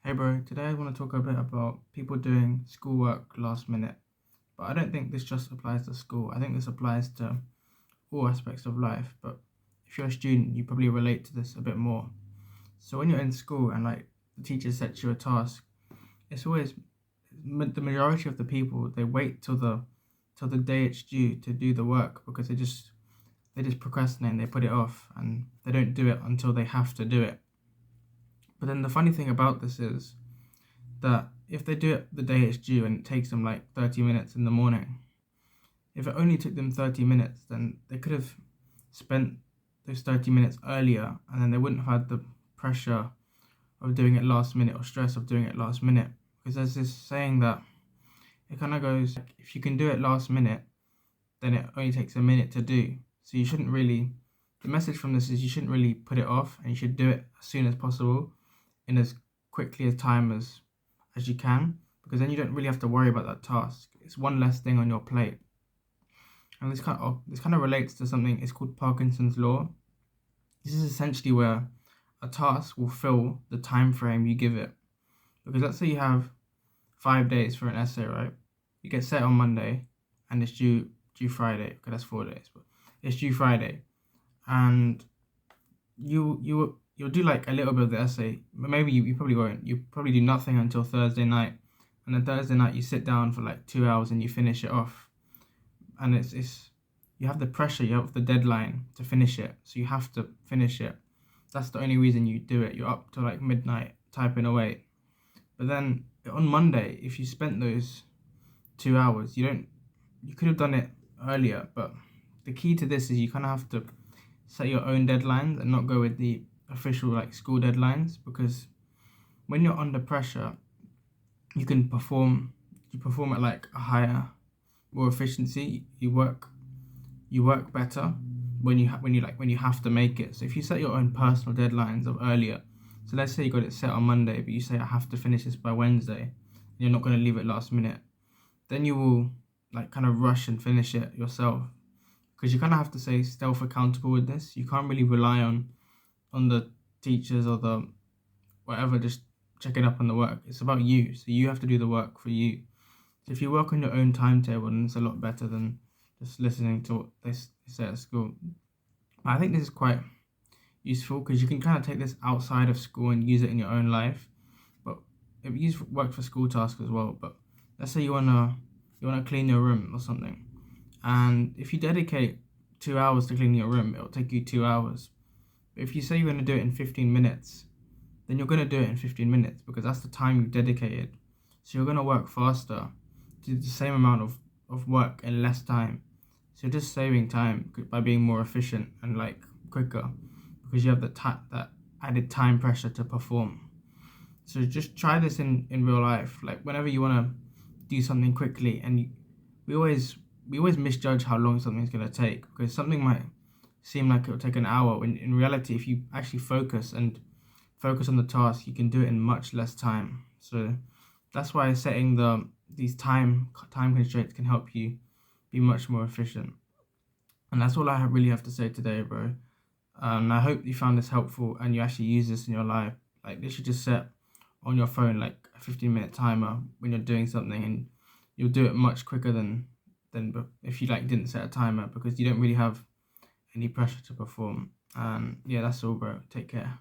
Hey bro, today I want to talk a bit about people doing schoolwork last minute. But I don't think this just applies to school. I think this applies to all aspects of life. But if you're a student, you probably relate to this a bit more. So when you're in school and like the teacher sets you a task, it's always the majority of the people they wait till the day it's due to do the work because they just procrastinate and they put it off and they don't do it until they have to do it. But then the funny thing about this is that if they do it the day it's due and it takes them like 30 minutes in the morning, if it only took them 30 minutes, then they could have spent those 30 minutes earlier and then they wouldn't have had the pressure of doing it last minute or stress of doing it last minute. Because there's this saying that it kind of goes, like, if you can do it last minute, then it only takes a minute to do. So you shouldn't really, the message from this is you shouldn't really put it off and you should do it as soon as possible in as quickly as time as you can, because then you don't really have to worry about that task. It's one less thing on your plate. And this kind of relates to something. It's called Parkinson's law. This is essentially where a task will fill the time frame you give it. Because let's say you have 5 days for an essay, right? You get set on Monday, and it's due Friday. Okay, that's 4 days, but it's due Friday, and you'll do like a little bit of the essay. Maybe you probably won't. You probably do nothing until Thursday night, and then Thursday night you sit down for like 2 hours and you finish it off. And it's you have the pressure, you have the deadline to finish it, so you have to finish it. That's the only reason you do it. You're up to like midnight typing away. But then on Monday, if you spent those 2 hours, you could have done it earlier. But the key to this is you kind of have to set your own deadlines and not go with the official like school deadlines, because when you're under pressure, you perform at like a higher, more efficiency. You work better when you have to make it. So if you set your own personal deadlines of earlier, so let's say you got it set on Monday, but you say I have to finish this by Wednesday, and you're not going to leave it last minute, then you will like kind of rush and finish it yourself, because you kind of have to stay self accountable with this. You can't really rely on the teachers or the whatever just checking up on the work. It's about you, so you have to do the work for you. So if you work on your own timetable, then it's a lot better than just listening to what they say at school. I think this is quite useful because you can kind of take this outside of school and use it in your own life. But it works for school tasks as well. But let's say you wanna clean your room or something, and if you dedicate 2 hours to clean your room, it'll take you 2 hours. But if you say you're gonna do it in 15 minutes, then you're gonna do it in 15 minutes because that's the time you've dedicated. So you're gonna work faster, do the same amount of work in less time. So you're just saving time by being more efficient and like quicker, because you have that added time pressure to perform. So just try this in real life. Like whenever you want to do something quickly, and we always misjudge how long something's going to take, because something might seem like it'll take an hour when in reality, if you actually focus on the task, you can do it in much less time. So that's why setting these time constraints can help you be much more efficient. And that's all I really have to say today, bro. I hope you found this helpful and you actually use this in your life. Like, this should just set on your phone like a 15-minute timer when you're doing something, and you'll do it much quicker than if you like didn't set a timer, because you don't really have any pressure to perform. And yeah, that's all, bro. Take care.